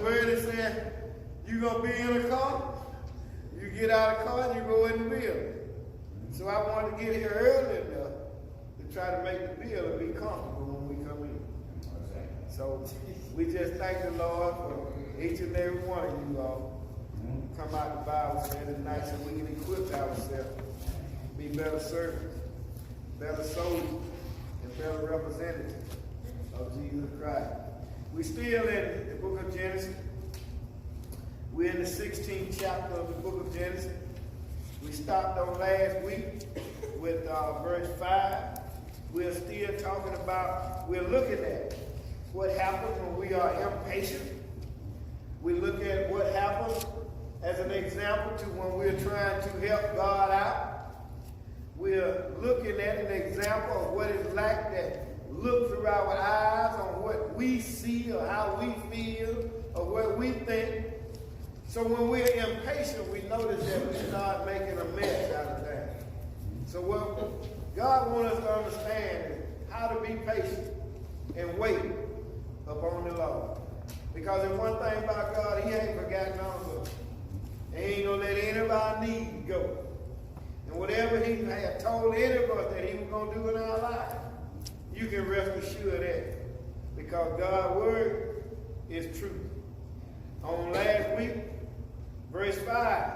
word is saying you're going to be in a car, you get out of the car and you go in the building. So I wanted to get here early enough to try to make the building be comfortable when we come in. So we just thank the Lord for each and every one of you all. Come out the Bible study tonight so we can equip ourselves, be better servants, better soldiers, and better representatives of Jesus Christ. We're still in the book of Genesis. We're in the 16th chapter of the book of Genesis. We stopped on last week with verse 5. We're still talking about, we're looking at what happens when we are impatient. We look at what happens as an example to when we're trying to help God out. We're looking at an example of what it's like that look through our eyes on what we see or how we feel or what we think. So when we're impatient, we notice that we start making a mess out of that. So what God wants us to understand is how to be patient and wait upon the Lord. Because if one thing about God, he ain't forgotten all of us. He ain't going to let any of our needs go. And whatever he had told any of us that he was going to do in our life, you can rest assured of that. Because God's word is truth. On last week, verse 5,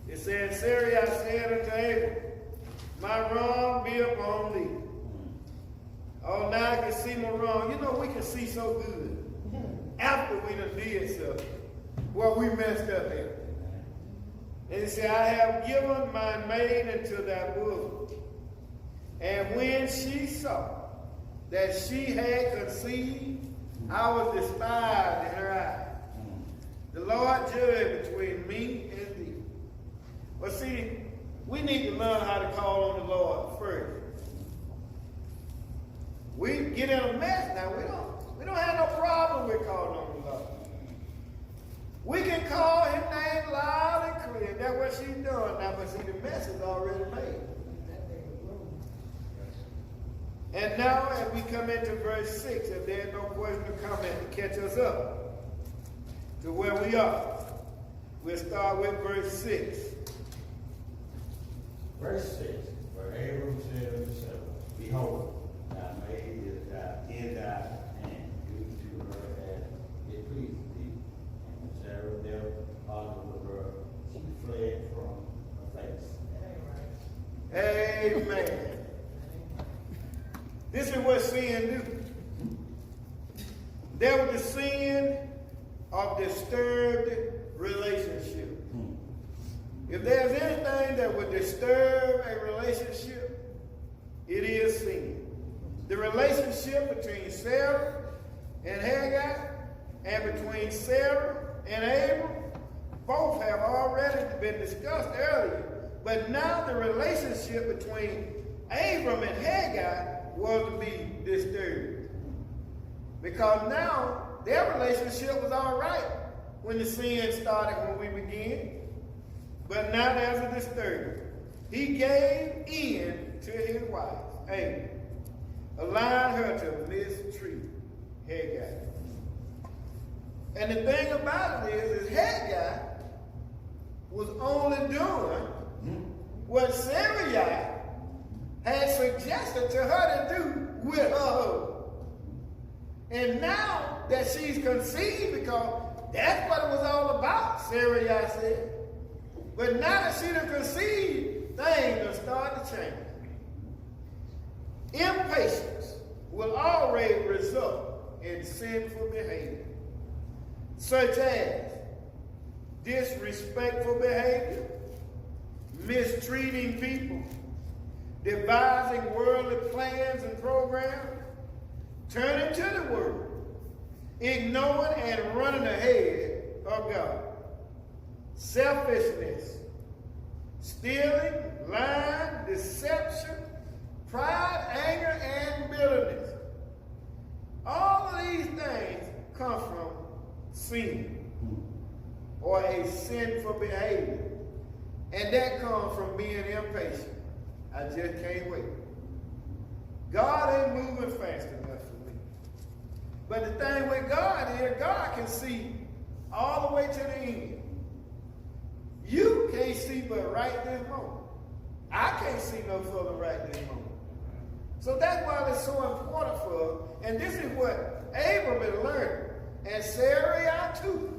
it said, Sarai said unto Abram, my wrong be upon thee. Oh, now I can see my wrong. You know, we can see so good after we done did something. Well, we messed up here. And he said, I have given my maid into thy bosom. And when she saw that she had conceived, I was despised in her eyes. The Lord judged between me and thee. But see, we need to learn how to call on the Lord first. We get in a mess now. We don't have no problem with calling on the Lord. We can call his name loud and clear. That's what she's doing now. But see, the mess is already made. And now as we come into verse 6, if there's no question or comment to catch us up to where we are, we'll start with verse 6. Verse 6, for Abram said unto Sarah, behold, thy maid is in thy hand, do to her as it pleased thee. And when Sarah dealt hardly with her, she fled from her face. Amen. This is what sin do. There was the sin of disturbed relationship. If there's anything that would disturb a relationship, it is sin. The relationship between Sarah and Hagar and between Sarah and Abram, both have already been discussed earlier. But now the relationship between Abram and Hagar was to be disturbed. Because now their relationship was all right when the sin started when we began. But now there's a disturbance. He gave in to his wife, Abram, allowing her to mistreat Hagar. And the thing about it is Hagar was only doing what Sarai had suggested to her to do with her husband. And now that she's conceived, because that's what it was all about, Sarai said. But now that she done conceived, things will start to change. Impatience will always result in sinful behavior, such as disrespectful behavior, mistreating people, devising worldly plans and programs, turning to the word, ignoring and running ahead of God, selfishness, stealing, lying, deception, pride, anger, and bitterness. All of these things come from sin or a sinful behavior. And that comes from being impatient. I just can't wait. God ain't moving fast enough for me. But the thing with God is God can see all the way to the end. You can't see but right this moment. I can't see no further right this moment. So that's why it's so important for us. And this is what Abram is learning. And Sarai too.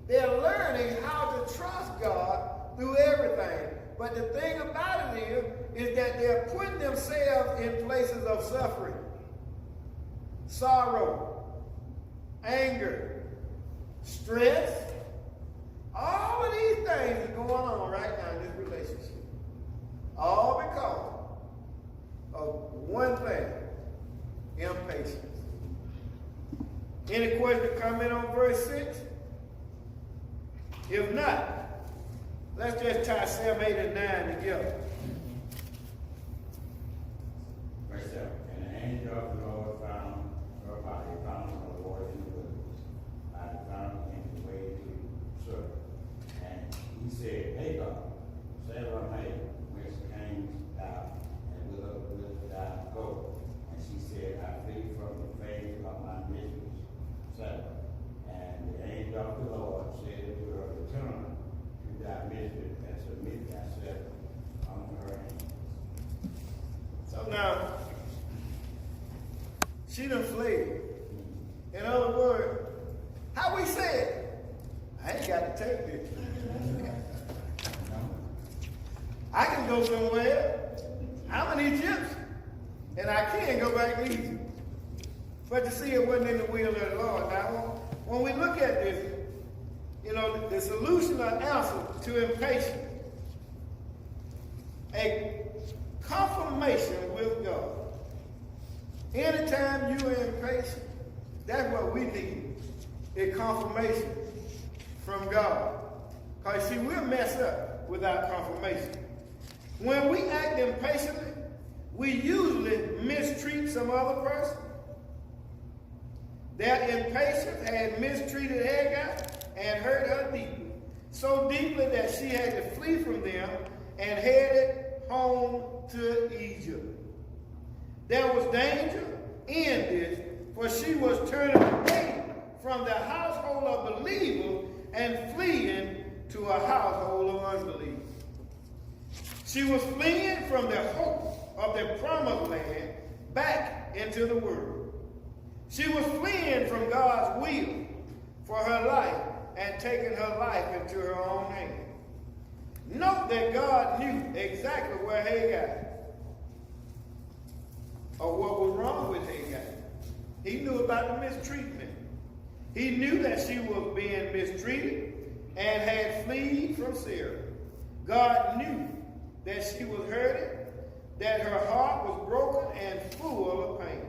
They're learning how to trust God through everything. But the thing about it is that they're putting themselves in places of suffering, sorrow, anger, stress. All of these things are going on right now in this relationship. All because of one thing, impatience. Any question or comment on verse 6? If not, let's just tie 7, 8, and 9 together. Verse 7. And the angel of the Lord found her body, found her Lord in the wilderness, by the fountain in the way to Shur. And he said, Hagar, Sarah maid, whence came thou, and whither wilt thou go? And she said, I flee from the face of my mistress, Sarah. And the angel of the Lord said to her, Return to thy mistress and submit thyself unto her hands. So now, she done fled. In other words, how we say it? I ain't got to take this. I can go somewhere. I'm an Egyptian. And I can go back to Egypt. But you see, it wasn't in the will of the Lord. Now, when we look at this, you know, the solution or answer to impatience, a confirmation with God. Anytime you are impatient, that's what we need, a confirmation from God. Because, see, we'll mess up without confirmation. When we act impatiently, we usually mistreat some other person. That impatience had mistreated Hagar and hurt her deeply. So deeply that she had to flee from them and headed home to Egypt. There was danger in this, for she was turning away from the household of believers and fleeing to a household of unbelievers. She was fleeing from the hope of the promised land back into the world. She was fleeing from God's will for her life and taking her life into her own hands. Note that God knew exactly where Hagar, or what was wrong with Hagar. He knew about the mistreatment. He knew that she was being mistreated and had fled from Sarah. God knew that she was hurting, that her heart was broken and full of pain.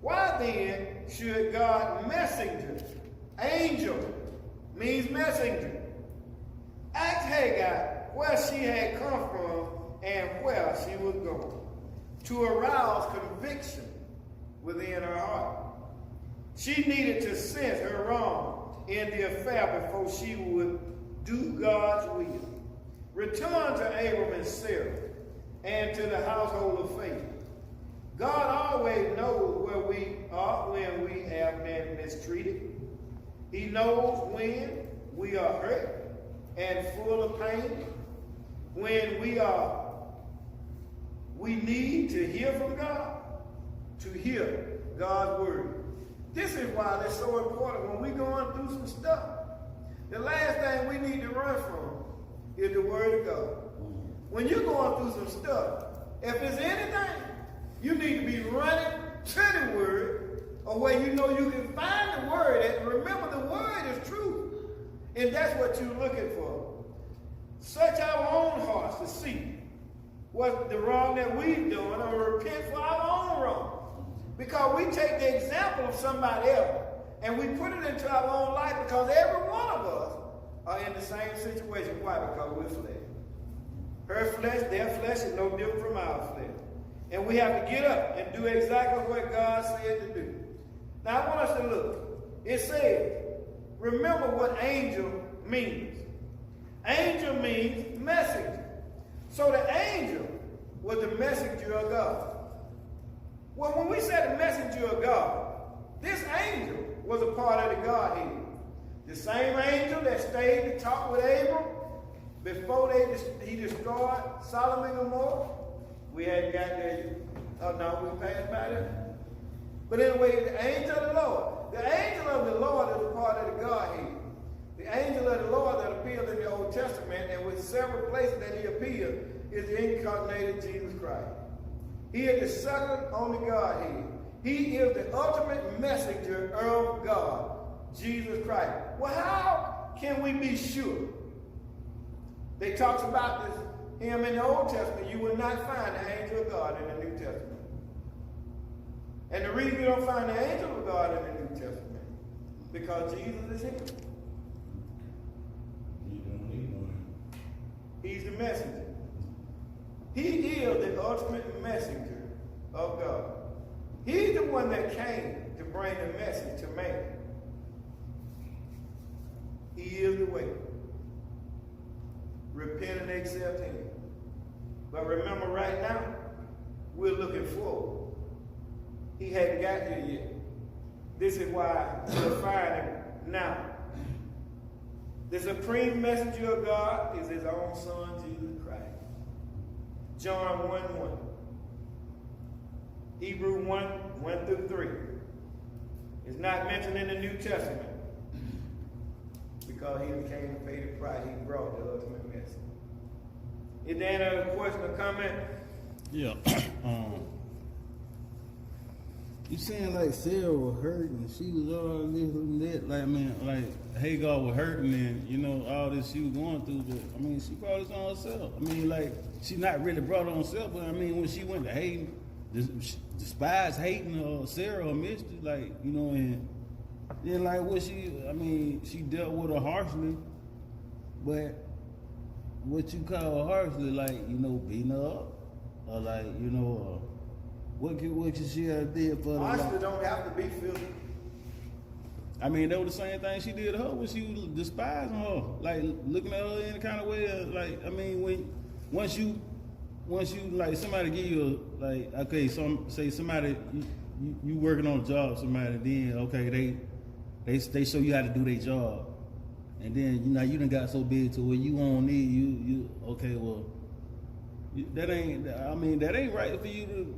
Why then should God messenger, angel means messenger, ask Hagar where she had come from and where she was going, to arouse conviction within her heart. She needed to sense her wrong in the affair before she would do God's will. Return to Abram and Sarah and to the household of faith. God always knows where we are when we have been mistreated. He knows when we are hurt and full of pain, when we need to hear from God, to hear God's word. This is why it's so important when we're going through some stuff. The last thing we need to run from is the word of God. When you're going through some stuff, if it's anything, you need to be running to the word, or where you know you can find the word. And remember, the word is truth. And that's what you're looking for. Search our own hearts to see what the wrong that we've done, or repent for our own wrong. Because we take the example of somebody else and we put it into our own life, because every one of us are in the same situation. Why? Because we're flesh. Her flesh, their flesh is no different from our flesh. And we have to get up and do exactly what God said to do. Now I want us to look. It says, remember what angel means. Angel means messenger. So the angel was the messenger of God. Well, when we say the messenger of God, This angel was a part of the Godhead. The same angel that stayed to talk with Abram before he destroyed Solomon and Gomorrah. We hadn't got there yet. Oh no, we passed by that. But anyway, the angel of the Lord. The angel of the Lord is a part of the Godhead. The angel of the Lord that appeared in the Old Testament and with several places that he appeared is the incarnated Jesus Christ. He is the second on the Godhead. He is the ultimate messenger of God, Jesus Christ. Well, how can we be sure? They talks about him in the Old Testament. You will not find the angel of God in the New Testament. And the reason you don't find the angel of God in the New Testament, because Jesus is him. He's the messenger. He is the ultimate messenger of God. He's the one that came to bring the message to man. He is the way. Repent and accept him. But remember right now, we're looking forward. He hadn't got here yet. This is why we'll find him now. The supreme messenger of God is his own son, Jesus Christ. John 1:1. Hebrew 1:1-3. It's not mentioned in the New Testament because he came to pay the price. He brought the ultimate message. Is there any other question or comment? Yeah. You saying like Sarah was hurting, she was all this and that, like, I mean, like Hagar was hurting and, you know, all this she was going through, but I mean, she brought this on herself. I mean, like, she not really brought it on herself, but I mean, when she went to hating, despise hating Sarah, her mistress, like, you know, and then like what she dealt with her harshly, but what you call harshly, like, you know, beating her up, or like, you know, what can she have did for her? Harshly don't have to be physical. I mean, that was the same thing she did to her when she was despising her, like looking at her in a kind of way, like, I mean, once you like somebody give you like, okay, say somebody you working on a job, somebody, then okay, they show you how to do their job, and then you done got so big to where you won't need you okay, well, that ain't right for you to.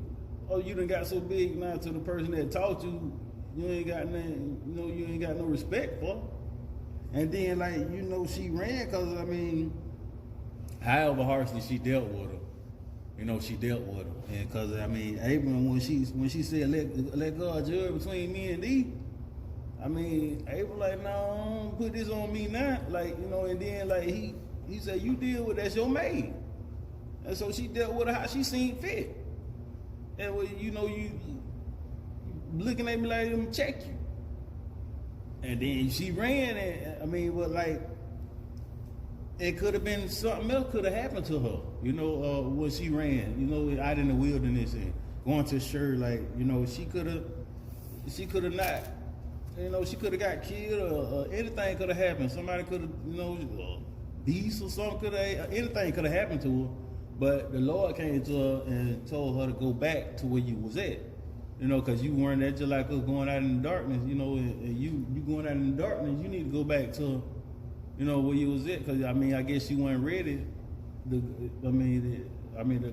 Oh, you done got so big now to the person that taught you, you ain't got nothing, you ain't got no respect for. And then, like, she ran because, I mean, however harshly she dealt with her, she dealt with her. And because, I mean, Abram, when she said, let God judge between me and thee, I mean, Abram like, no, don't put this on me now. Like, and then, like, he said, you deal with that's your maid. And so she dealt with her how she seen fit. And well, you looking at me like I'm check you. And then she ran, and I mean, well, like, it could have been something else could have happened to her, when she ran, out in the wilderness and going to church, like, she could have not, she could have got killed or anything could have happened. Somebody could have, beast or something anything could have happened to her. But the Lord came to her and told her to go back to where you was at. Because you weren't there just like us going out in the darkness, and you going out in the darkness, you need to go back to, where you was at. Because, I mean, I guess she wasn't ready. I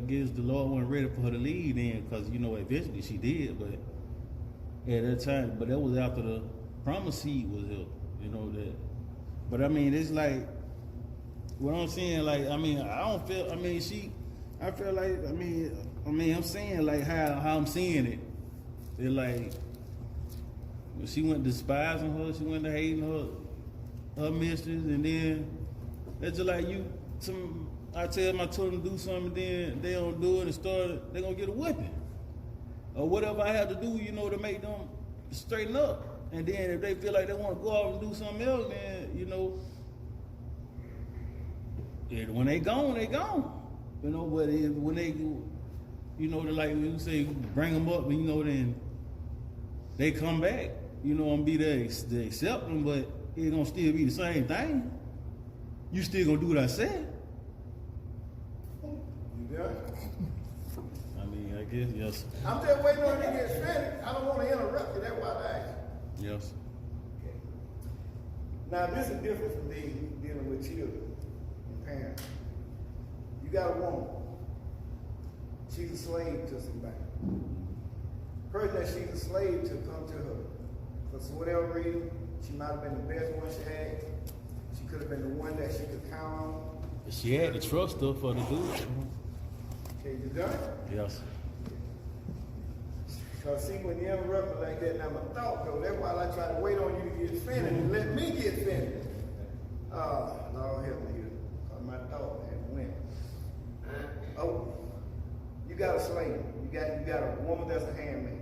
guess the Lord wasn't ready for her to leave then, because, eventually she did. But at that time, but that was after the promised seed was up, that. But, I mean, it's like, what I'm saying, like, I mean, I don't feel, I mean, I feel like, I mean, I'm saying, like, how I'm seeing it. They're like, she went despising her, she went to hating her mistress, and then, it's just like I tell them I told them to do something, and then they don't do it, and they're going to get a whipping. Or whatever I have to do, to make them straighten up. And then if they feel like they want to go off and do something else, then, when they gone, they gone. But when they, like you say, bring them up, then they come back. And be there to accept them, but it's gonna still be the same thing. You still gonna do what I said. You got it? I mean, I guess yes. I'm just waiting on you to get finished. I don't want to interrupt you. That's why I asked. Yes. Okay. Now, this is different from dealing with children and parents. You got a woman. She's a slave to somebody. Person that she's a slave to come to her. For whatever reason, she might have been the best one she had. She could have been the one that she could count on. She had to trust her for the good. Okay, you done? Yes. Because see, when you interrupt me like that, now my thought though, that's why I try to wait on you to get finished and let me get finished. Lord help me here. Because my thought had went. Oh, you got a slave. You got a woman that's a handmaid.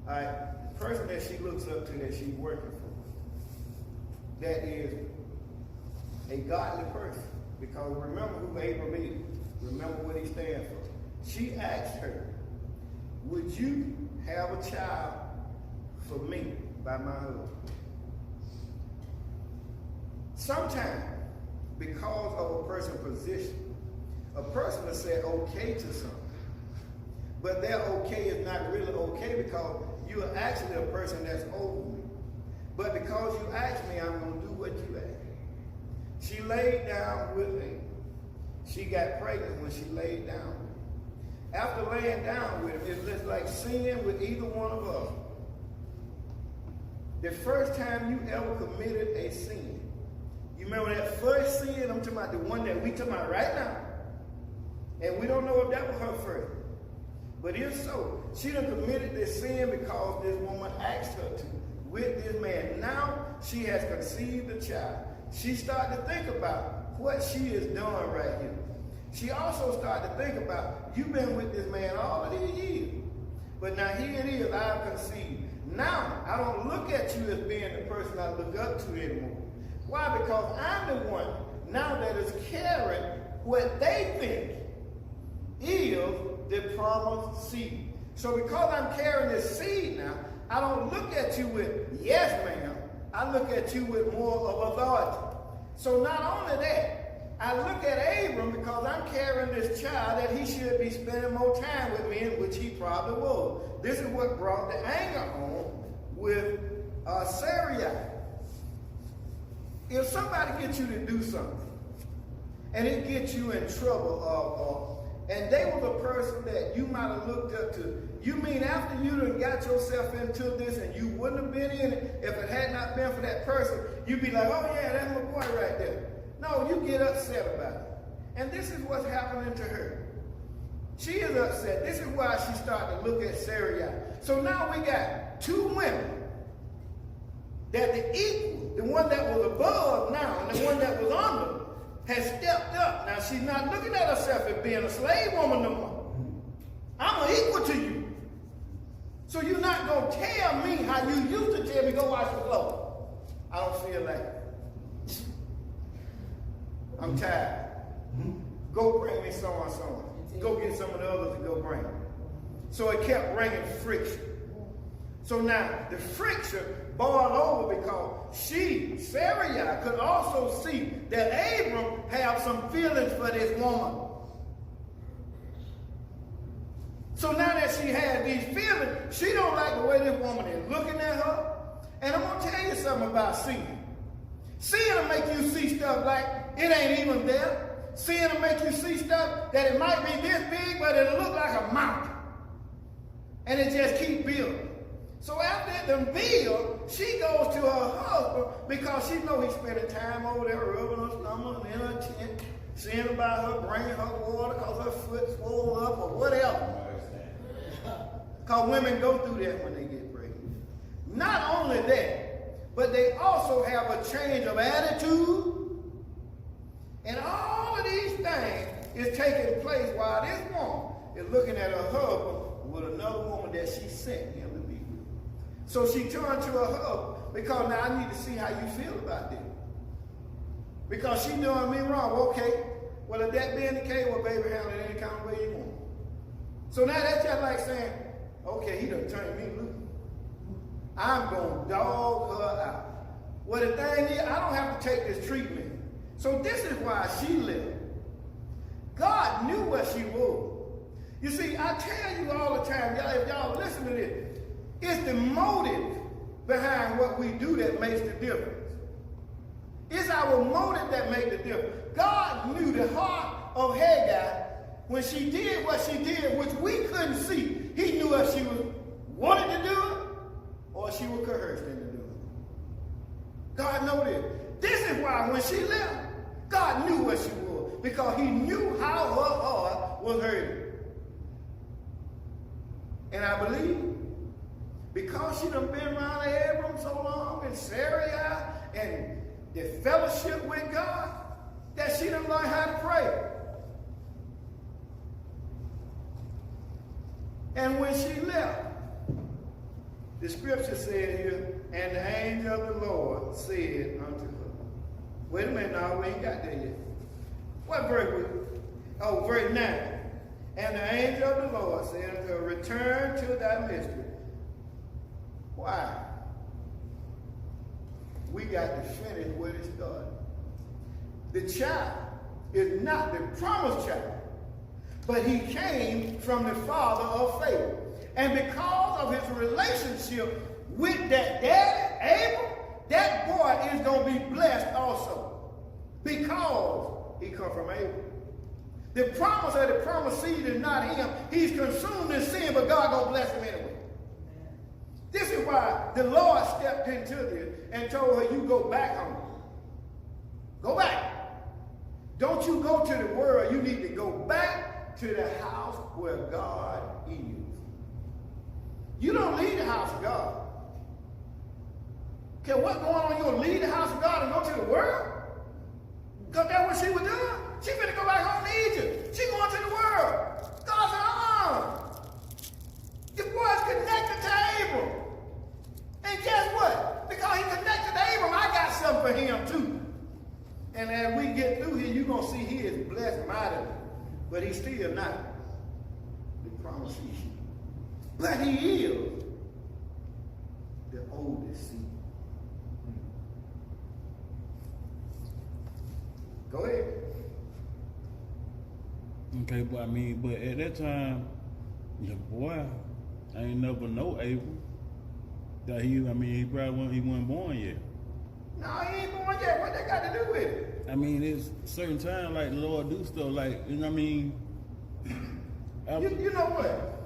All right, the person that she looks up to that she's working for, that is a godly person. Because remember who Abram is. Remember what he stands for. She asked her, would you have a child for me by my husband? Sometimes, because of a person's position, a person will say okay to something. But their okay is not really okay because you are actually a person that's over me. But because you asked me, I'm going to do what you asked. She laid down with me. She got pregnant when she laid down with him. After laying down with him, it's just like sin with either one of us. The first time you ever committed a sin, you remember that first sin? I'm talking about the one that we talking about right now. And we don't know if that was her first. But if so, she done committed this sin because this woman asked her to with this man. Now she has conceived a child. She started to think about what she has done right here. She also started to think about, you've been with this man all of these years. But now here it is, I've conceived. Now, I don't look at you as being the person I look up to anymore. Why? Because I'm the one now that is carrying what they think is the promised seed. So because I'm carrying this seed now, I don't look at you with, yes, ma'am. I look at you with more of authority. So not only that, I look at Abram because I'm carrying this child that he should be spending more time with me, in which he probably was. This is what brought the anger on with Sarai. If somebody gets you to do something, and it gets you in trouble, and they were the person that you might have looked up to, you mean after you done got yourself into this and you wouldn't have been in it if it had not been for that person, you'd be like, oh yeah, that's my boy right there. No, you get upset about it. And this is what's happening to her. She is upset. This is why she started to look at Sarai. So now we got two women that the equal, the one that was above now and the one that was under, has stepped up. Now she's not looking at herself as being a slave woman no more. I'm an equal to you. So you're not going to tell me how you used to tell me, go wash your clothes. I don't feel like it. I'm tired. Go bring me so-and-so. Go get some of the others to go bring. So it kept bringing friction. So now the friction boiled over because she, Sarai, could also see that Abram had some feelings for this woman. So now that she had these feelings, she don't like the way this woman is looking at her. And I'm going to tell you something about seeing. Seeing will make you see stuff like it ain't even there. Seeing will make you see stuff that it might be this big, but it'll look like a mountain. And it just keep building. So after it done build, she goes to her husband because she know he's spending time over there rubbing her stomach and in her tent, seeing about her, bringing her water because her foot swole up or whatever. Because women go through that when they get pregnant. Not only that, but they also have a change of attitude. And all of these things is taking place while this woman is looking at her husband with another woman that she sent him to be with. So she turned to her husband because now I need to see how you feel about this. Because she doing me wrong. Okay, well if that being the case, well baby, handle it any kind of way you want. So now that's just like saying, okay, he done turned me loose. I'm going to dog her out. Well, the thing is, I don't have to take this treatment. So this is why she lived. God knew what she was. You see, I tell you all the time, y'all, if y'all listen to this, it's the motive behind what we do that makes the difference. It's our motive that makes the difference. God knew the heart of Hagar when she did what she did, which we couldn't see. He knew if she was wanted to do it or she was coerced into doing it. God knew this. This is why when she left, God knew what she was, because he knew how her heart was hurting. And I believe because she done been around Abram so long and Sarai and the fellowship with God, that she done learned how to pray. And when she left, the scripture said here, and the angel of the Lord said unto her. Wait a minute now, we ain't got there yet. What verse was it? Oh, verse 9. And the angel of the Lord said unto her, return to thy mistress. Why? We got to finish where it started. The child is not the promised child, but he came from the father of faith. And because of his relationship with that daddy, Abram, that boy is going to be blessed also, because he come from Abram. The promise of the promised seed is not him. He's consumed in sin, but God going to bless him anyway. This is why the Lord stepped into this and told her, you go back home. Go back. Don't you go to the world. You need to go back to the house where God is. You don't leave the house of God. Okay, what's going on? You don't leave the house of God and go to the world? Because that's what she was doing. She finna go back home to Egypt. She going to the world. God said, the boy's connected to Abram. And guess what? Because he connected to Abram, I got something for him too. And as we get through here, you're going to see he is blessed mightily. But he's still not the promised seed. But he is the oldest seed. Go ahead. Okay, but I mean, but at that time, the boy, I ain't never know Abram. That he wasn't born yet. No, he ain't born yet. What that got to do with it? I mean, it's certain time like the Lord do stuff like, you know what I mean? You know what?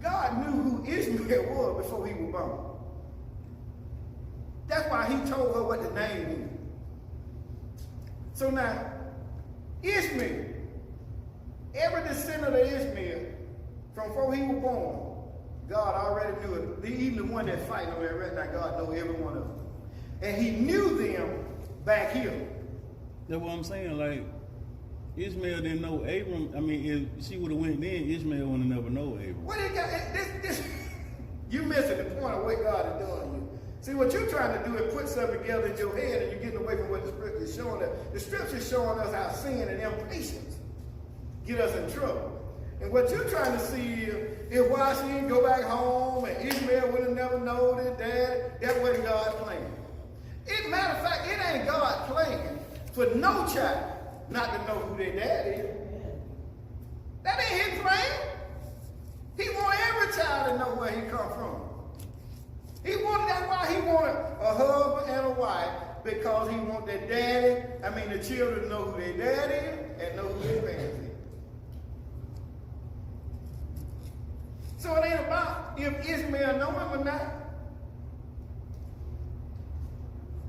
God knew who Ishmael was before he was born. That's why he told her what the name is. So now, Ishmael, every descendant of Ishmael, from before he was born, God already knew it. Even the one that fighting over there right now, God knows every one of them. And he knew them back here. That's what I'm saying. Like, Ishmael didn't know Abram. I mean, if she would have went then, Ishmael would have never known Abram. What it got? You missing the point of what God is doing here. See, what you're trying to do is put something together in your head, and you're getting away from what the scripture is showing us. The scripture is showing us how sin and impatience get us in trouble. And what you're trying to see is why she didn't go back home, and Ishmael would have never known his dad. That wasn't God's plan. Matter of fact, it ain't God's plan for no child not to know who their dad is. That ain't his plan. He want every child to know where he come from. That's why he wanted a husband and a wife, because he want the children to know who their dad is and know who their parents is. So it ain't about if Ishmael know him or not.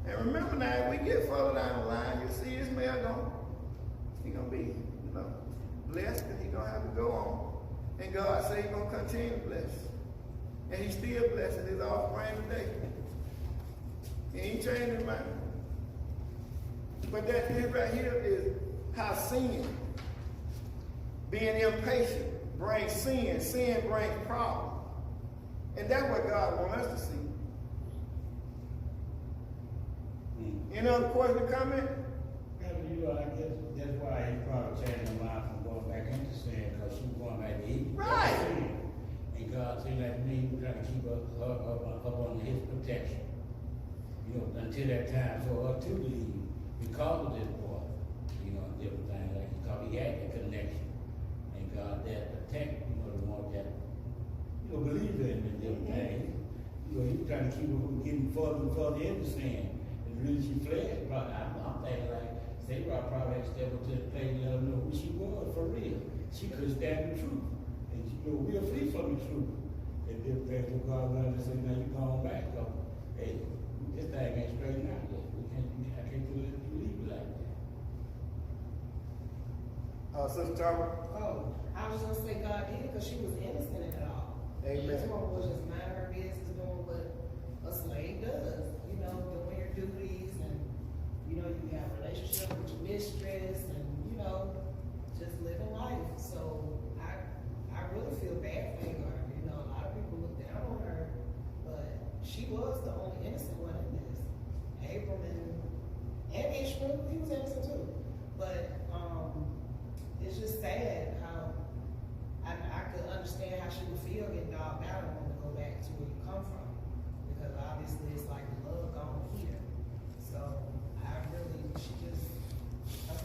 And remember now, if we get further down the line, you see Ishmael he's going to be, blessed, and he's going to have to go on. And God said he's going to continue to bless. And he's still blessing his offspring today. He ain't changed his mind. But that right here is how sin, being impatient, brings sin. Sin brings problems. And that's what God wants us to see. Any other question or comment? I guess that's why he probably changed her mind from going back into sin, because she was going back to eat. Right. And God said that me, we're trying to keep her up under his protection. Until that time for her to leave because of this boy. Different things like he had that connection. And God that protect, the one that believe in different things. He he was trying to keep her from getting further and further in the sin. And the reason she fled, I'm thinking like, Sarah probably had to step up to the plate and let her know who she was for real. She couldn't stand the truth. And she we'll flee from the truth. And then Pastor God around and say, now you gone back. So, hey, this thing ain't straightened out yet. I can't do it, you leave it like that. Sister Tara? Oh, I was gonna say God did because she was innocent in it all. Amen. This woman was just minding her business, doing what a slave does. You know, doing your duties, and you know, you have a relationship with your mistress, and you know, just living life. So I really feel bad for her. You know, a lot of people look down on her, but she was the only innocent one in this. Abram and Ishmael, he was innocent too. But it's just sad how I could understand how she would feel getting dogged out and want to go back to where you come from. Because obviously it's like love gone here. So I'm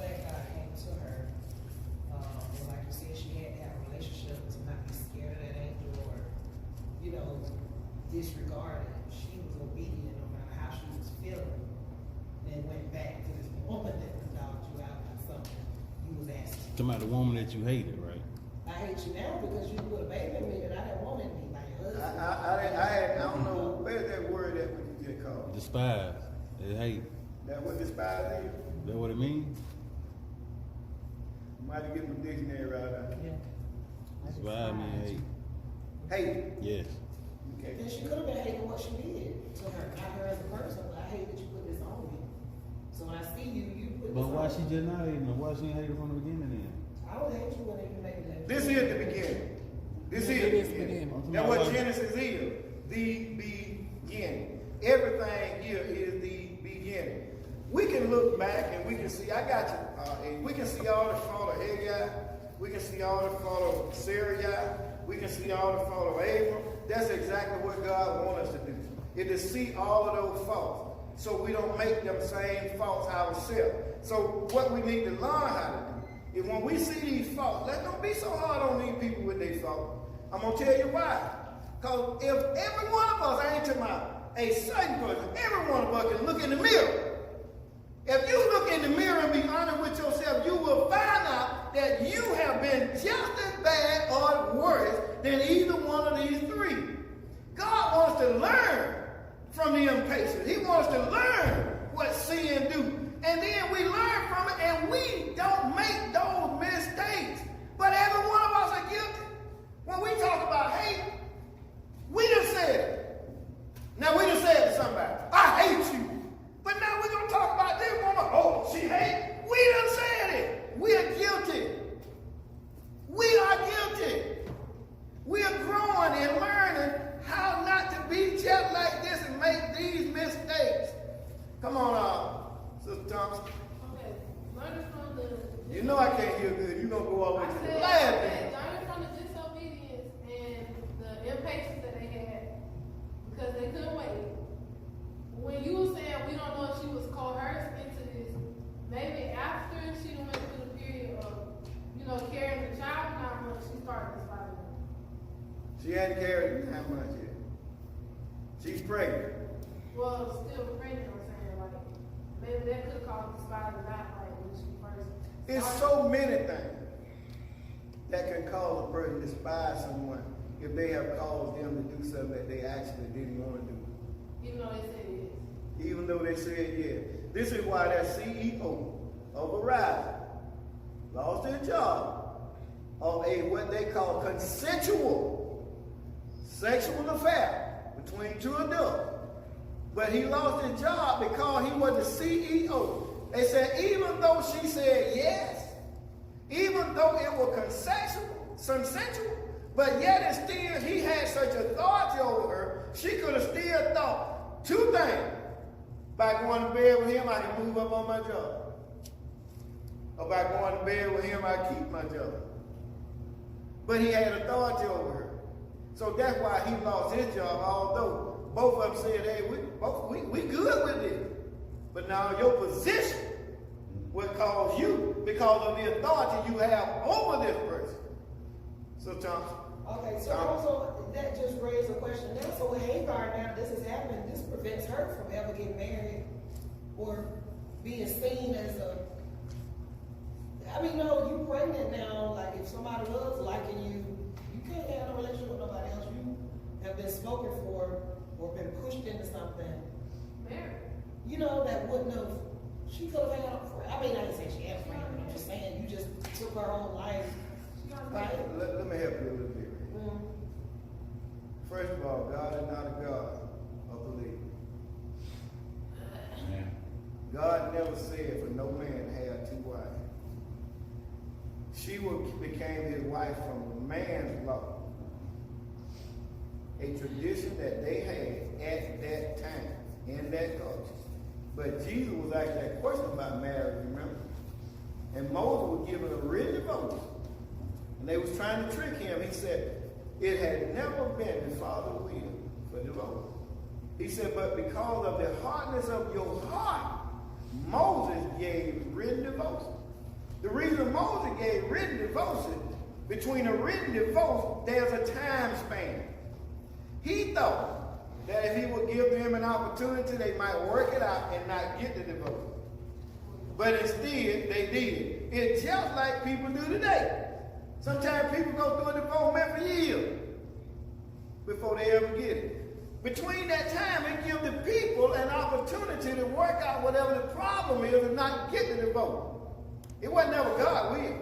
glad God came to her. And like you said, she had to have a relationship to not be scared of that angel or, you know, disregard it. She was obedient no matter how she was feeling. And went back to this woman that dogged you out by something you was asking. Talking about the woman that you hated, right? I hate you now because you put a baby in me that I didn't want in me, like your husband. I don't know, where's that word that what you just called? Despise. They hate. That what despise is? Is that what it means? Might get my dictionary right out. Yeah. Despise means hate. Hate. Yes. Okay. And she could have been hating what she did to her, not her as a person, but I hate that you put this on me. So when I see you, you put this But on why me. she just not hating her? Why she ain't hating from the beginning then? I would hate you when you make that. This is the beginning. This is the beginning. That's what Genesis is. The beginning. Everything here is the beginning. We can look back and we can see, I got you, we can see all the fault of Haggai. We can see all the fault of Sarai. We can see all the fault of Abram. That's exactly what God wants us to do. Is to see all of those faults so we don't make them same faults ourselves. So what we need to learn how to do is when we see these faults, let's don't be so hard on these people with their faults. I'm going to tell you why. Because if every one of us, I ain't talking about a certain person, every one of us can look in the mirror. If you look in the mirror and be honest with yourself, you will find out that you have been just as bad or worse than either one of these three. God wants to learn from the impatient. He wants to learn what sin do. And then we learn from it and we don't make those mistakes. But every one of us are guilty. When we talk about hate, we just said it. Now we just said to somebody, I hate you. But now we're going to talk about this woman. Oh, she hate. We done said it. We are guilty. We are guilty. We are growing and learning how not to be just like this and make these mistakes. Come on, Sister Thompson. Okay, learning from the... You know I can't hear good. You're going to go all the way to the last learning from the disobedience and the impatience that they had because they couldn't wait. When you were saying we don't know if she was coerced into this, maybe after she went through the period of, you know, carrying the child, how much she started despite it. She hadn't carried how much yet. She's pregnant. Well, still pregnant, I'm saying, like, maybe that could have caused despite it not like when she first It's started. so many things that can cause a person to despise someone if they have caused them to do something that they actually didn't want to do. Even though they said yes. Even though they said yes. This is why that CEO of Verizon lost his job of a what they call consensual sexual affair between two adults. But he lost his job because he was the CEO. They said even though she said yes, even though it was consensual, but yet and still he had such authority over her, she could have still thought two things. By going to bed with him, I can move up on my job. Or by going to bed with him, I keep my job. But he had authority over her. So that's why he lost his job, although both of them said, hey, we good with this. But now your position will cause you, because of the authority you have over this person. So Thompson. Okay, so also that just raised a question. question now. So with Hagar now, this is happening. This prevents her from ever getting married or being seen as a. I mean, no, you pregnant now. Like if somebody loves liking you, you can't have no relationship with nobody else. You have been spoken for or been pushed into something. Married. You know that wouldn't have. She could have had. I mean, I didn't say she had a friend, but I'm just saying you just took her own life. Right? Let me help you a little bit. First of all, God is not a God of belief. God never said for no man to have two wives. She became his wife from the man's law. A tradition that they had at that time, in that culture. But Jesus was asking that question about marriage, remember? And Moses was given a written divorce. And they was trying to trick him. He said, it had never been the Father's will for divorce. He said, but because of the hardness of your heart, Moses gave written divorce. The reason Moses gave written divorce, between a written divorce, there's a time span. He thought that if he would give them an opportunity, they might work it out and not get the divorce. But instead, they did. It's just like people do today. Sometimes people go through a divorce for years before they ever get it. Between that time, it gives the people an opportunity to work out whatever the problem is and not get the divorce. It wasn't never God will.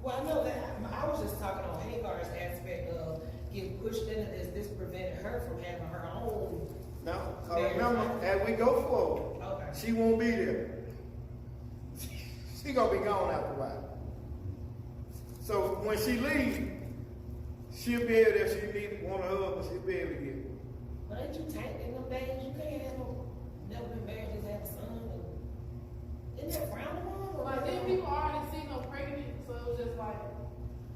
Well, I know that. I was just talking on Hagar's aspect of getting pushed into this. This prevented her from having her own. No, remember, as we go forward, okay, she won't be there. She gonna be gone after a while. So when she leaves, she'll be able, if she want a husband, she'll be able to get it. But ain't you tanked in them days? You can't have no, never been married, just have a son. Isn't that frowned upon? Like then people already seen her pregnant, so it was just like.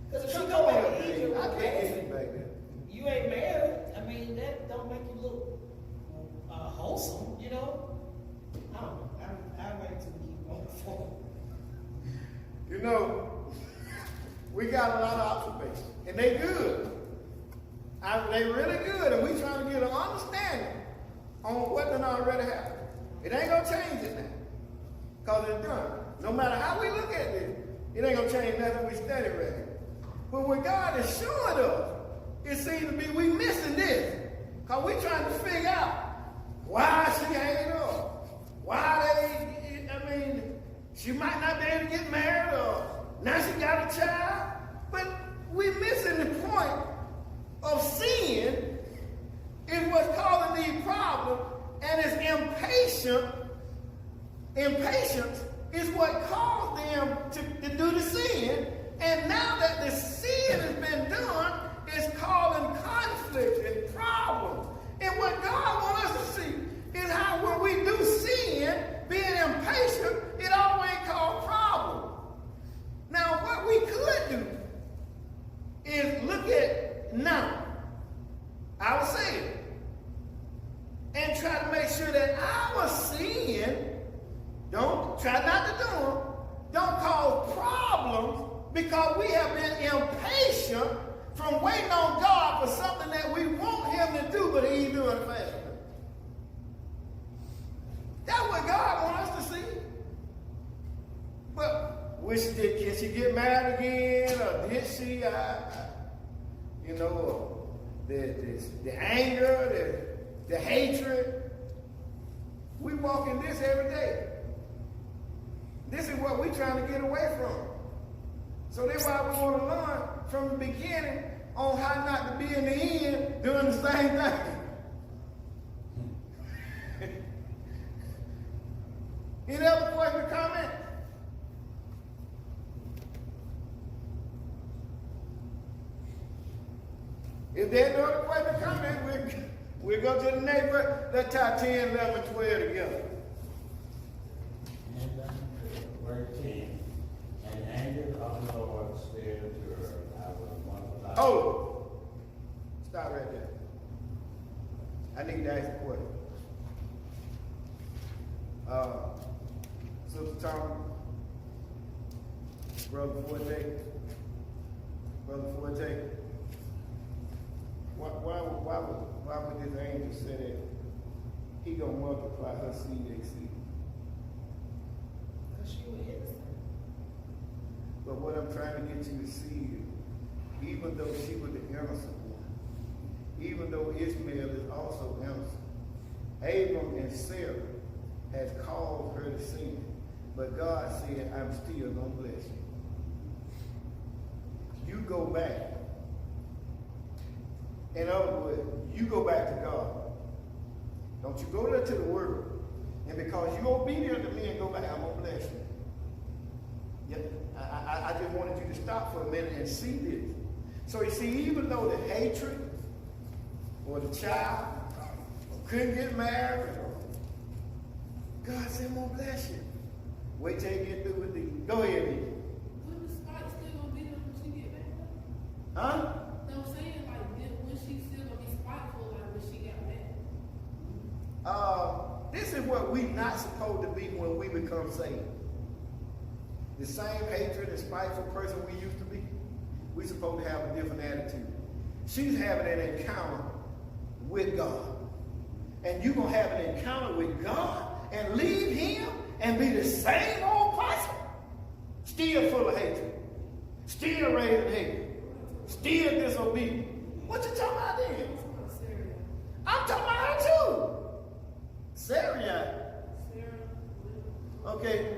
Because if Come you go on, back to Egypt, I can't get you back there. you ain't married. I mean, that don't make you look wholesome, you know? I don't know. I'm ready to keep going forward. You know, we got a lot of observations, and they good. They really good, and we trying to get an understanding on what done already happened. It ain't gonna change it now, cause it's done. No matter how we look at this, it ain't gonna change nothing. We study right here. But what God is showing us, it seems to be we missing this, cause we trying to figure out why she hanging up, why they. I mean, she might not be able to get married, or now she got a child, but we missing the point of sin is what's causing these problems, and it's impatience is what caused them to do the sin, and now that the sin has been done, it's causing conflict and problems. And what God wants us to see is how when we do sin, being impatient, it always causes problems. Now, what we could do is look at now, our sin, and try to make sure that our sin, don't try not to do them, don't cause problems because we have been impatient from waiting on God for something that we want him to do, but he ain't doing it fast enough. That's what God wants us to see. But can she get married again, or did she? The anger, the hatred. We walk in this every day. This is what we're trying to get away from. So that's why we want to learn from the beginning on how not to be in the end doing the same thing. Any other question or comment? If there's no other question or comment, we'll go to the neighbor. Let's tie 10, 11, 12 together. And verse 10. And the angel of the Lord said to her, I will multiply. Oh, stop right there. I need to ask a question. Sister Tommy, Brother Forte, why his angel said that he gonna multiply her seed exceeding. Because she was innocent. But what I'm trying to get you to see is, even though she was the innocent one, even though Ishmael is also innocent, Abram and Sarah has caused her to sin. But God said, I'm still gonna bless you. You go back. In other words, you go back to God. Don't you go there to the world. And because you're obedient to me and go back, I'm gonna bless you. Yep. I just wanted you to stop for a minute and see this. So you see, even though the hatred or the child couldn't get married, God said, I'm gonna bless you. Wait till you get through with these. Go ahead, Lee. When the spite still gonna be there when she get back? Huh? No, I'm saying like when she still gonna be spiteful like when she got back. This is what we not supposed to be when we become saved. The same hatred and spiteful person we used to be, we're supposed to have a different attitude. She's having an encounter with God. And you're going to have an encounter with God and leave him and be the same old person, still full of hatred, still raising hate, still disobedient. What you talking about then? I'm talking about her too. Sarah. Okay.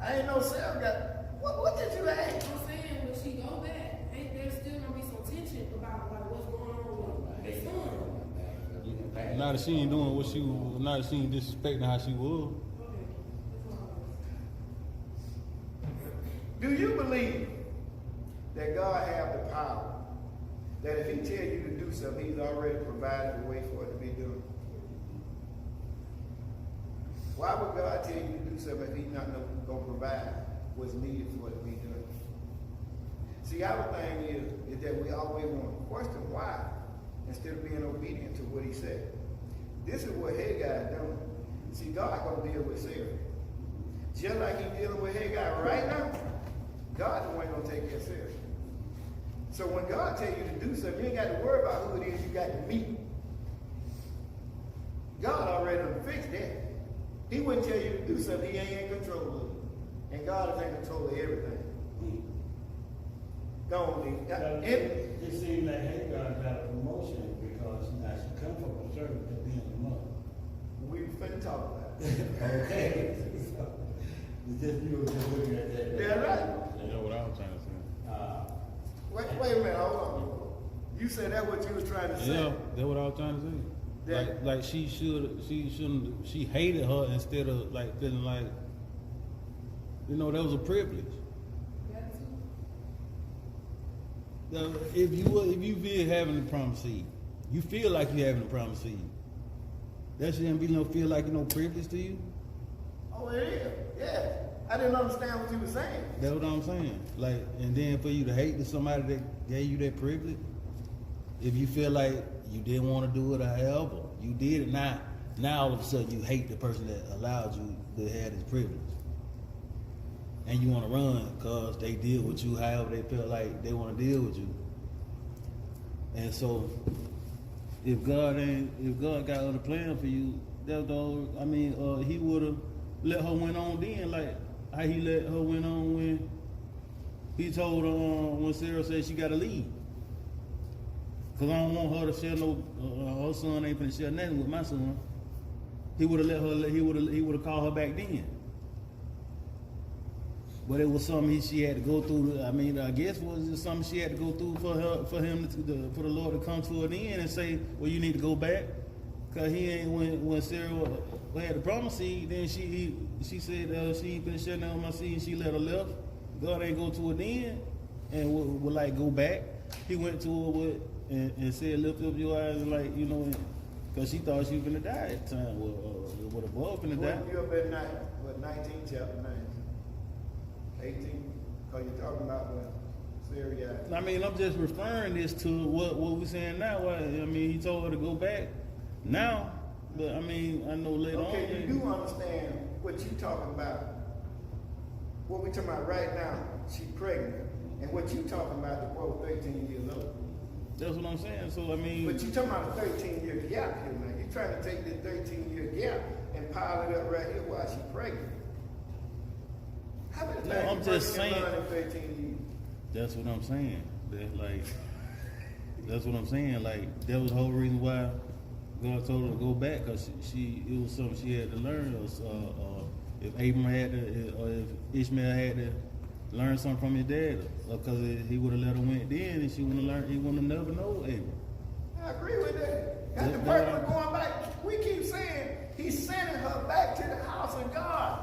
I ain't know Sarah got. What did you ask? I'm saying when she go back, ain't there still gonna be some tension about like what's going on with his son? Now that she ain't doing what she was, now that she ain't disrespecting how she was. Do you believe that God have the power? That if he tell you to do something, he's already provided a way for it to be done? Why would God tell you to do something if he's not going to provide what's needed for it to be done? See, our thing is that we always want to question why instead of being obedient to what he said. This is what Hagar is doing. See, God going to deal with Sarah. Just like he's dealing with Hagar right now, God the one going to take care of Sarah. So when God tell you to do something, you ain't got to worry about who it is you got to meet. God already done fixed that. He wouldn't tell you to do something he ain't in control of. And God is in control of everything. Go on, Lee. It seems like Hagar got a promotion because now she come from a servant to being a mother. We finna talk about it. Okay. It's just you were just looking at that. Yeah, right. You know what I was trying to say. Wait a minute, hold on. You said that's what you were trying to say. Yeah, that's what I was trying to say. Like she hated her instead of like feeling like, you know, that was a privilege. If you feel having the promised seed, you feel like you having the promised seed. That shouldn't be no feel like privilege to you. Oh, it is. Yeah. I didn't understand what you were saying. That's what I'm saying. Like, and then for you to hate somebody that gave you that privilege, if you feel like you didn't want to do it or however, you did it, now all of a sudden you hate the person that allowed you to have this privilege. And you want to run because they deal with you however they feel like they want to deal with you. And so, if God got other plan for you, he would have let her went on then, like how he let her went on when he told her when Sarah said she got to leave. Cause I don't want her to share her son ain't finna share nothing with my son. He would have let her. He would have called her back then. But it was something she had to go through. I guess it was just something she had to go through for the Lord to come to an end and say, well, you need to go back. Cause he ain't when Sarah had the promise seed, then she said she ain't finna share nothing with my seed, and she let her left. God ain't go to an end and would like go back. He went to her and said, lift up your eyes, and like, you know, because she thought she was going to die at the time. With a boy going to die. You up at 19 chapter 9. 18? Because you're talking about Syria. I'm just referring this to what we're saying now. He told her to go back now, but I know later on. Okay, you do understand what you're talking about. What we're talking about right now, she's pregnant. And what you're talking about, the boy was 13 years old. That's what I'm saying. So I mean, But you talking about a 13-year gap here, man. You trying to take this 13-year gap and pile it up right here while she's pregnant. How many No, times I'm a just person can saying. learn in 13 years? that's what I'm saying. That's what I'm saying. Like that was the whole reason why God told her to go back, because it was something she had to learn. If Abram had to, or if Ishmael had to learn something from his dad, because he would have let her went then, and she wouldn't have learned. He wouldn't have never known Abram. I agree with that. That's the Yeah, purpose of going back. We keep saying he's sending her back to the house of God.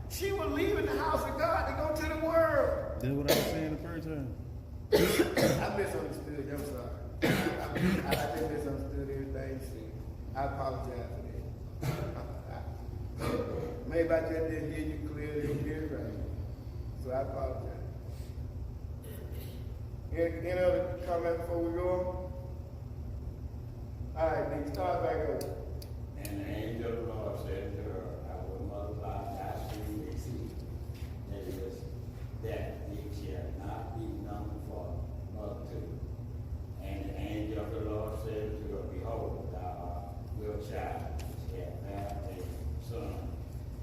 She was leaving the house of God to go to the world. That's what I was saying the first time. I misunderstood. I'm sorry. I just misunderstood everything you said. I apologize for that. Maybe I just didn't hear you clearly and get it right. So I apologize. Any other comment before we go on? All right, then start back over. And the angel of the Lord said to her, I will multiply thy seed exceedingly. That is, that it shall not be numbered for multitude. And the angel of the Lord said to her, behold, thou wilt child, and shalt bear a son,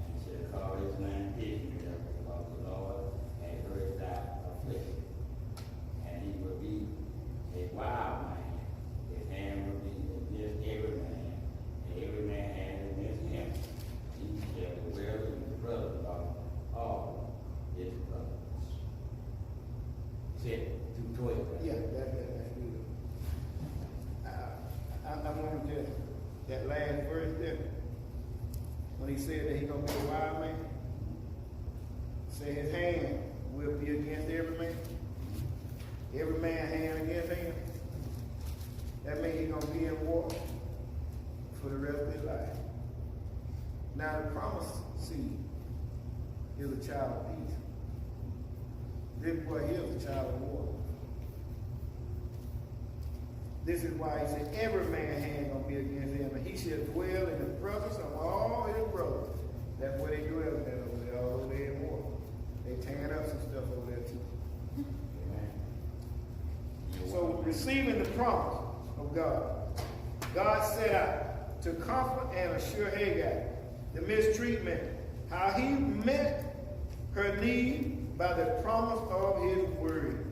and shall call his name Ishmael, because the Lord hath heard thy affliction. And he will be a wild man, his hand will be against every man, and every man hand against him. He shall dwell in the brother of all his brothers. 2:12. Yeah, that's good. I wanted to, that last verse there, when he said that he's going to be a wild man, say his hand will be against every man hand against him. That means he's going to be in war for the rest of his life. Now the promised seed is a child of peace. This boy here is a child of war. This is why he said every man's hand gonna be against him, and he shall dwell in the presence of all his brothers. That's where they dwell at over there, although they in war. They tearing up some stuff over there too. Amen. So receiving the promise of God, God set out to comfort and assure Hagar the mistreatment, how he met her need by the promise of his word,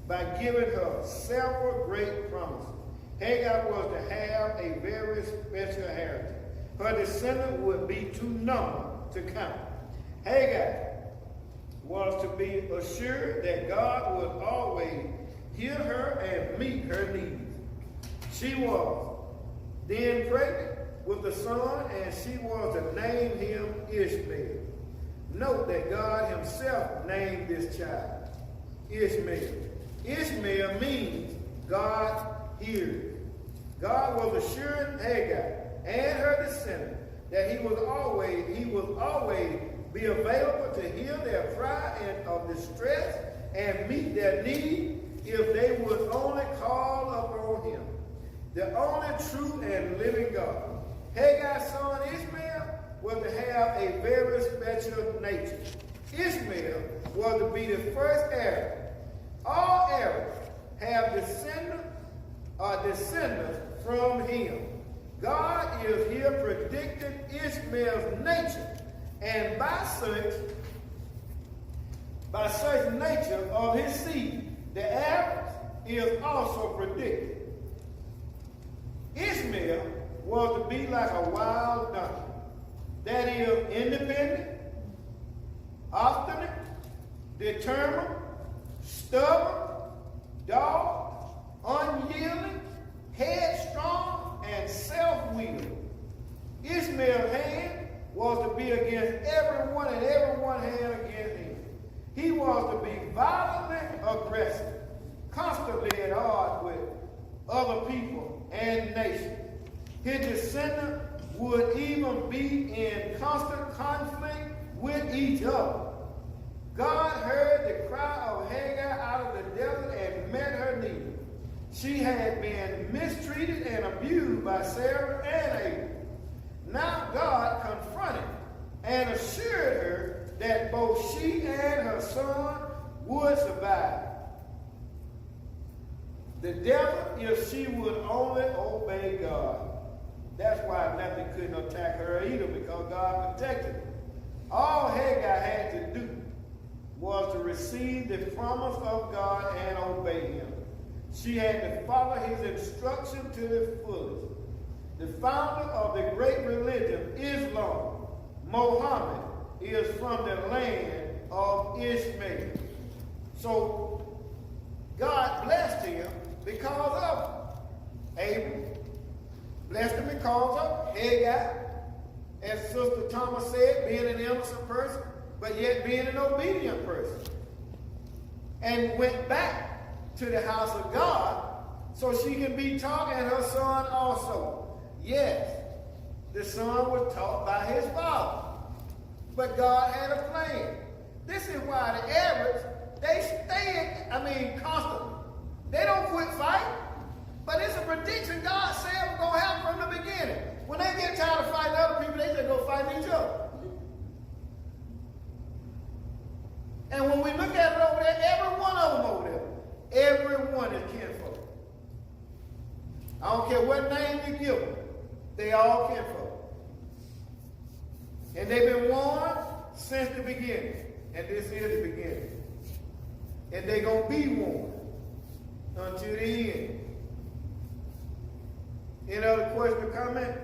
by giving her several great promises. Hagar was to have a very special heritage. Her descendant would be too number to count. Hagar was to be assured that God would always hear her and meet her needs. She was then pregnant with a son, and she was to name him Ishmael. Note that God himself named this child Ishmael. Ishmael means God hears. God was assuring Hagar and her descendant that he would always be available to hear their cry of distress and meet their need if they would only call upon him, the only true and living God. Hagar's son Ishmael was to have a very special nature. Ishmael was to be the first heir. All heirs have descendants from him. God is here predicting Ishmael's nature, and by such nature of his seed, the heir is also predicted. Ishmael was to be like a wild donkey, that is independent, obstinate, determined, stubborn, dogged, unyielding, headstrong, and self-willed. Ishmael's hand was to be against everyone and everyone's hand against him. He was to be violently aggressive, constantly at odds with other people and nations. His descendants would even be in constant conflict with each other. God heard the cry of Hagar out of the desert and met her need. She had been mistreated and abused by Sarah and Abraham. Now God confronted and assured her that both she and her son would survive. The devil, if she would only obey God. That's why nothing couldn't attack her either, because God protected her. All Hagar had to do was to receive the promise of God and obey him. She had to follow his instruction to the fullest. The founder of the great religion, Islam, Muhammad, is from the land of Ishmael. So God blessed him because of Abram. Blessed him because of Hagar. As Sister Thomas said, being an innocent person, but yet being an obedient person. And went back to the house of God so she can be taught, and her son also. Yes, the son was taught by his father. But God had a plan. This is why the Arabs, they stay, constantly. They don't quit fighting. But it's a prediction God said was going to happen from the beginning. When they get tired of fighting other people, they just go fight each other. And when we look at it over there, every one of them over there, everyone is kinfolk. I don't care what name you give them, they all kinfolk. And they've been warned since the beginning. And this is the beginning. And they're going to be warned until the end. Any other question or comment?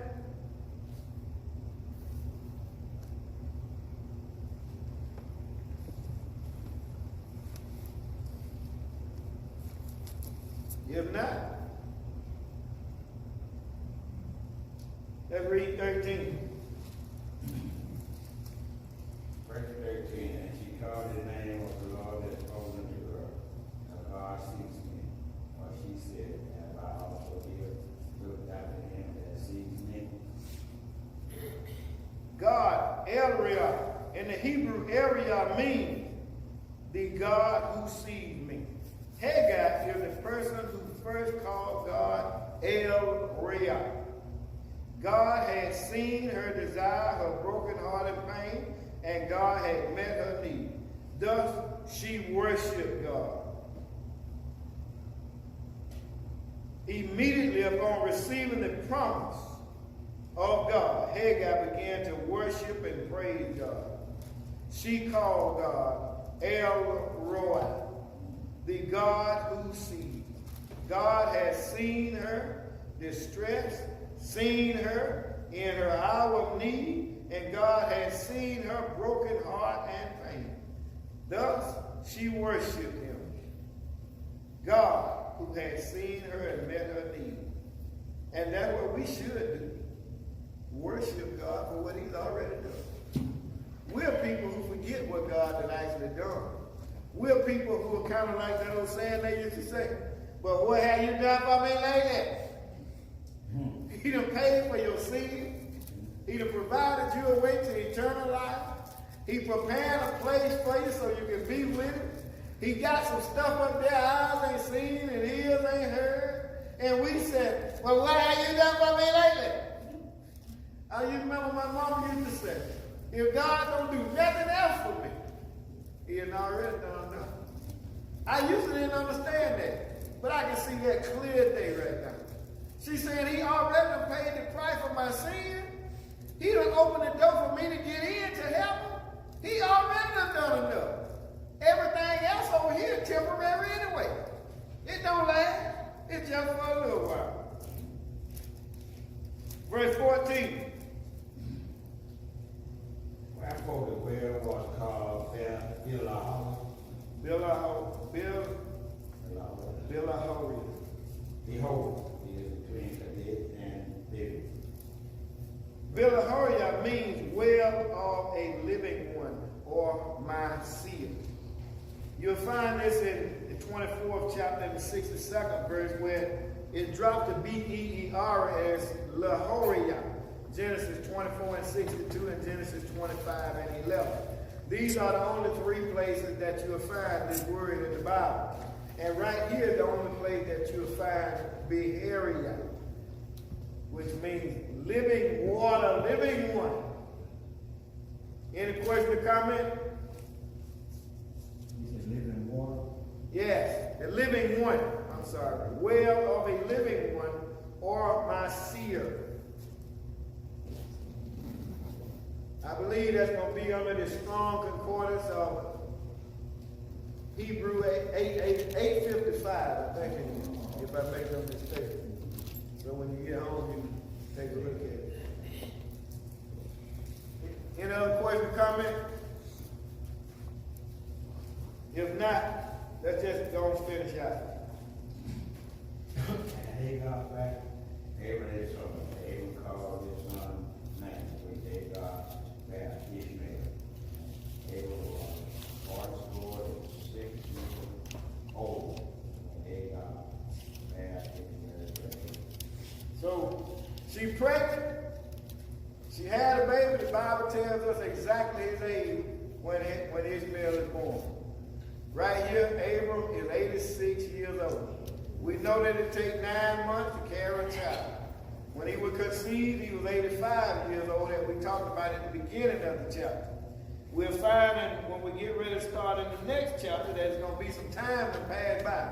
If not, let's read 13. Verse 13, and she called the name of the Lord that spoke unto her. Now God seeks me. For she said, have I also here looked after him that seeks me? God, El-Riyah, in the Hebrew, El-Riyah means the God who sees me. Hagar is the person who first called God El-Riyah. God had seen her desire, her broken heart and pain, and God had met her need. Thus, she worshiped God. Immediately upon receiving the promise of God, Hagar began to worship and praise God. She called God El-Roi, the God who sees. God has seen her distress, seen her in her hour of need, and God has seen her broken heart and pain. Thus, she worshiped him. God, who has seen her and met her need. And that's what we should do. Worship God for what he's already done. We're people who forget what God has actually done. We're people who are kind of like that old saying they used to say, but what have you done for me lately? He done paid for your sin. He done provided you a way to eternal life. He prepared a place for you so you can be with him. He got some stuff up there eyes ain't seen and ears ain't heard. And we said, well, what have you done for me lately? I remember my mom used to say, if God don't do nothing else for me, he had already done nothing. I used to didn't understand that, but I can see that clear day right now. She said he already paid the price for my sin. He done opened the door for me to get in to help him. He already done enough. Everything else over here is temporary anyway. It don't last. It's just for a little while. Verse 14. Wherefore the well was called Bilahori. Behold, he is between Kadesh and David. Bilahori means well of a living one, or my seal. You'll find this in the 24th chapter and the 62nd verse, where it dropped the B-E-E-R as Lahoria. Genesis 24 and 62 and Genesis 25 and 11. These are the only three places that you'll find this word in the Bible. And right here is the only place that you'll find Beharia, which means living water, living one. Any question or comment? You said living water? Yes, the living one. well of a living one, or my seer. I believe that's going to be under the strong concordance of Hebrew 855, I think, if I make no mistake. So when you get home, you take a look at it. Any other question, comment? If not, let's just go and finish out. And he got back, Abraham called his son name, which they got back Ishmael. Abraham was 46 years old, and they got back Ishmael. So, she pregnant, she had a baby. The Bible tells us exactly his age when Ishmael is born. Right here, Abram is 86 years old. We know that it takes 9 months to carry a child. When he was conceived, he was 85 years old, as we talked about at the beginning of the chapter. We'll find that when we get ready to start in the next chapter, there's going to be some time to pass by.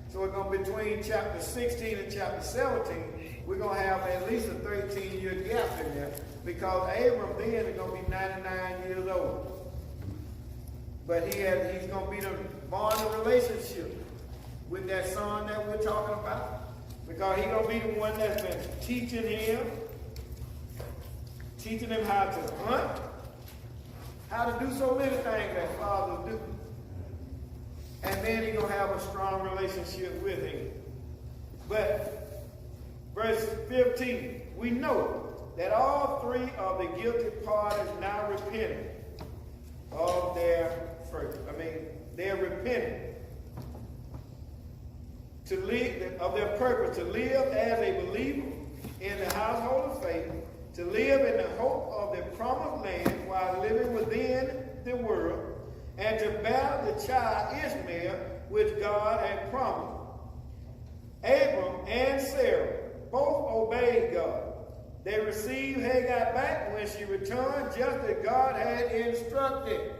So we're going to be between chapter 16 and chapter 17, we're going to have at least a 13-year gap in there, because Abram then is going to be 99 years old. But he's going to be born in a relationship with that son that we're talking about. Because he's going to be the one that's been teaching him how to hunt, how to do so many things that fathers do. And then he's going to have a strong relationship with him. But verse 15, we know that all three of the guilty parties now repented of their they're repenting to live of their purpose, to live as a believer in the household of faith, to live in the hope of the promised land while living within the world, and to bear the child Ishmael, which God had promised. Abram and Sarah both obeyed God. They received Hagar back when she returned, just as God had instructed.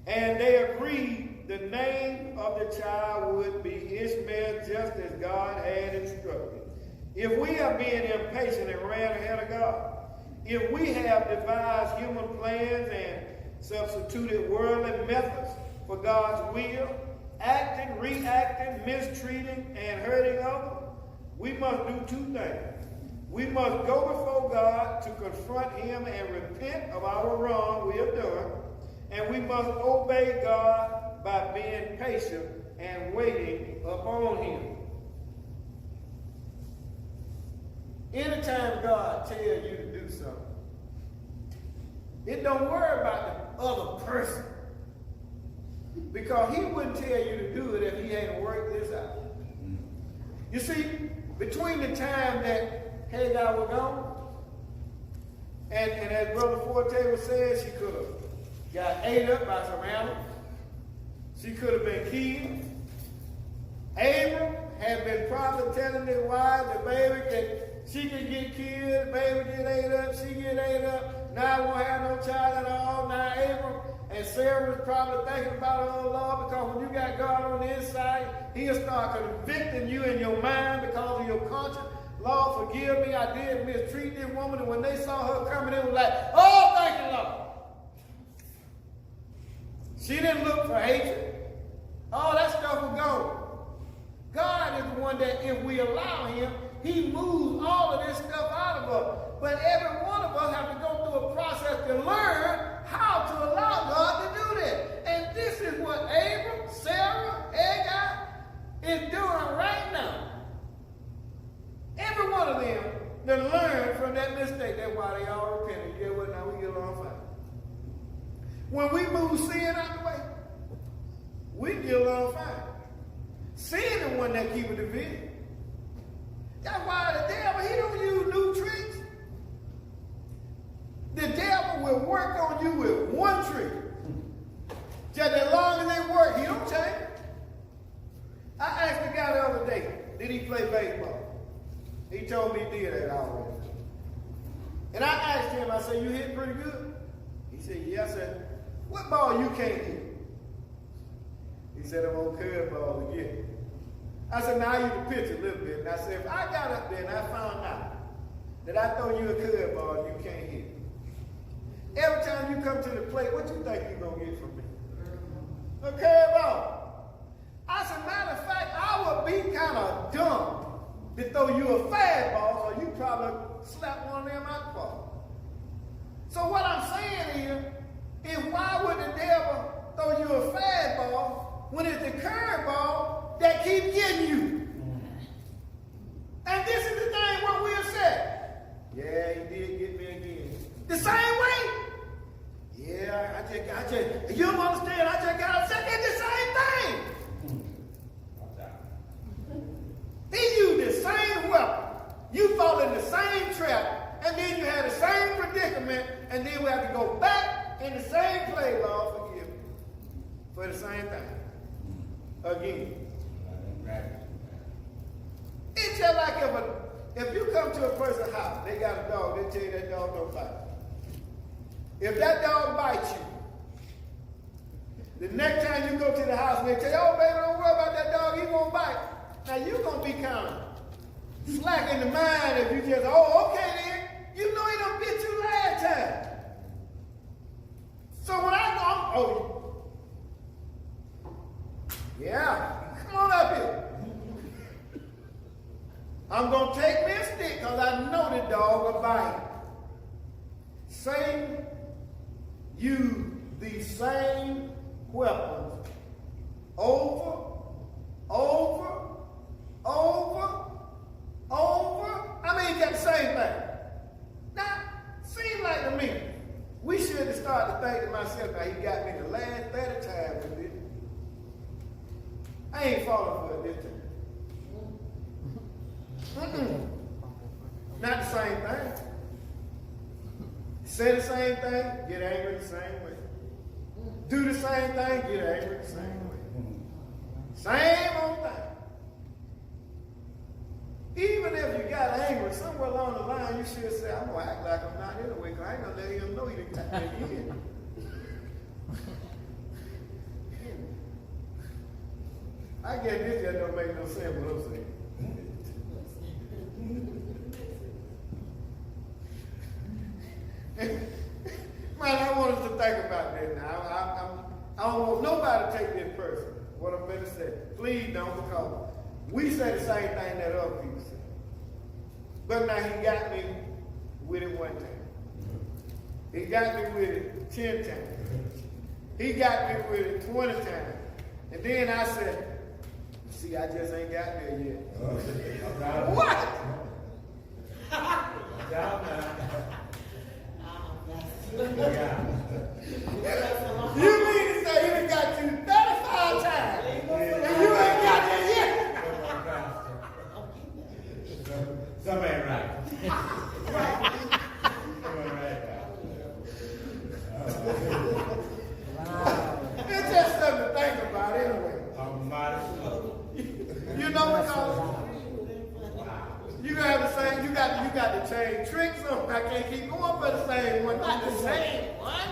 And they agreed the name of the child would be Ishmael, just as God had instructed. If we are being impatient and ran ahead of God, if we have devised human plans and substituted worldly methods for God's will, acting, reacting, mistreating, and hurting others, we must do two things. We must go before God to confront him and repent of our wrong we have done, and we must obey God by being patient and waiting upon him. Anytime God tells you to do something, it don't worry about the other person, because he wouldn't tell you to do it if he hadn't worked this out. You see, between the time that Hagar was gone, and as Brother Forte was saying, she could have got ate up by some animals. She could have been killed. Abram had been probably telling his wife, the baby, that she could get killed, the baby get ate up, she get ate up, now I won't have no child at all. Now Abram and Sarah was probably thinking about, oh Lord, because when you got God on the inside, he'll start convicting you in your mind because of your conscience. Lord, forgive me, I did mistreat this woman. And when they saw her coming, they was like, oh, thank you, Lord. She didn't look for hatred. All that stuff was gone. God is the one that, if we allow him, he moves all of this stuff out of us. But every one of us have to go through a process to learn how to allow God to do that. And this is what Abram, Sarah, Hagar is doing right now. Every one of them that learned from that mistake. That's why they all repented. Yeah, well, now we get along fine. When we move sin out the way, we get along fine. Sin is the one that keeps the division. That's why the devil, he don't use new tricks. The devil will work on you with one trick. Just as long as they work, he don't change. I asked the guy the other day, did he play baseball? He told me he did that already. And I asked him, I said, you hit pretty good? He said, yeah. I said, what ball you can't hit? He said, I'm on curveball again. I said, now I use the picture a little bit. And I said, if I got up there and I found out that I throw you a curveball and you can't hit it, every time you come to the plate, what you think you're going to get from me? A curveball. I said, matter of fact, I would be kind of dumb to throw you a fastball, so you probably slap one of them out the ball. So what I'm saying is why would the devil throw you a fastball when it's the curveball that keeps getting you? And this is the thing what we'll say. Yeah, he did get me again. The same way. Yeah, I just, you don't understand, I just got upset. It's the same thing. He used the same weapon. You fall in the same trap, and then you had the same predicament, and then we have to go back in the same play, Lord, forgive me, for the same thing. Again. It's just like if you come to a person's house, they got a dog, they tell you that dog don't bite. If that dog bites you, the next time you go to the house, they tell you, oh, baby, don't worry about that dog, he won't bite. Now, you're going to be kind of slack in the mind if you just, oh, okay then. You know he done bit you last time. So when I go, oh, yeah, come on up here. I'm going to take me a stick because I know the dog will bite. Satan used these same weapons over. I mean, he got the same thing. Now, seems like to me, we should have started to think to myself, now he got me the last 30 times with this. I ain't falling for it this time. Not the same thing. Say the same thing, get angry the same way. Do the same thing, get angry the same way. Same old thing. Even if you got angry, somewhere along the line, you should say, I'm going to act like I'm not anyway, because I ain't going to let him know he didn't got me again. I guess this just don't make no sense what I'm saying. Man, I want us to think about that now. I don't want nobody to take this personal. What I'm going to say. Please don't, because we say the same thing that other people say. But now he got me with it one time. He got me with it 10 times. He got me with it 20 times. And then I said, see, I just ain't got there yet. What? You mean to say he done got you 35 times and you ain't got there yet? Somebody right. It's just something to think about anyway. You know, because you gonna have the same, you got to change tricks on. I can't keep going for the same one. Not the same one.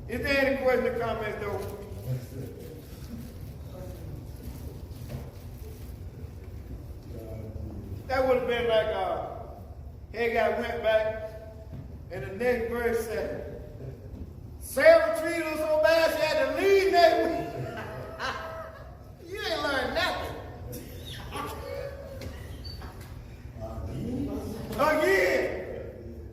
Is there any questions or comments though? That would have been like Haggai went back and the next verse said, Sarah treated her so bad she had to leave that week. You ain't learned nothing. Again.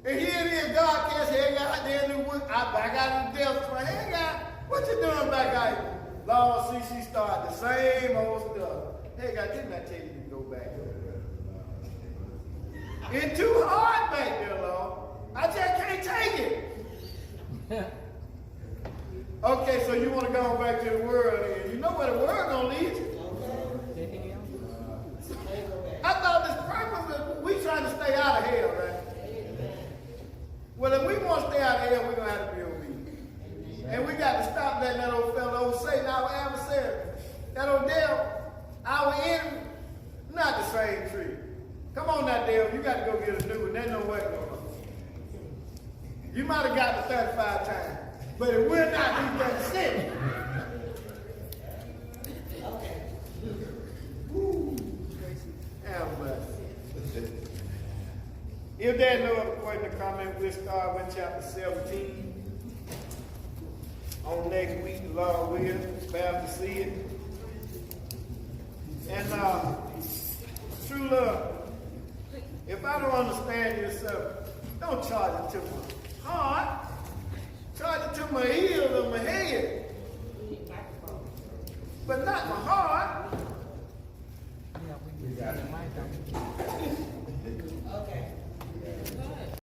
And here it is, God cast Haggai out there in the woods. I got the devil. So, Haggai, what you doing back out here? Lord, see, she started the same old stuff. Haggai, didn't I tell you to go back? It's too hard back there, Lord. I just can't take it. Okay, so you want to go back to the world, and you know where the world gonna lead you. I thought this purpose was we trying to stay out of hell, right? Well, if we want to stay out of hell, we're gonna have to be obedient, and we got to stop letting that old fellow, old Satan, our adversary, that old devil, our enemy, not the same tree. Come on now, devil, you got to go get a new one. There's no way going on. You might have got it 35 times, but it will not be 36. If there are no other questions or comment, we'll start with chapter 17. On next week, the Lord will, spare to see it. And true love, if I don't understand yourself, don't charge it to my heart. Charge it to my ears or my head. But not my heart.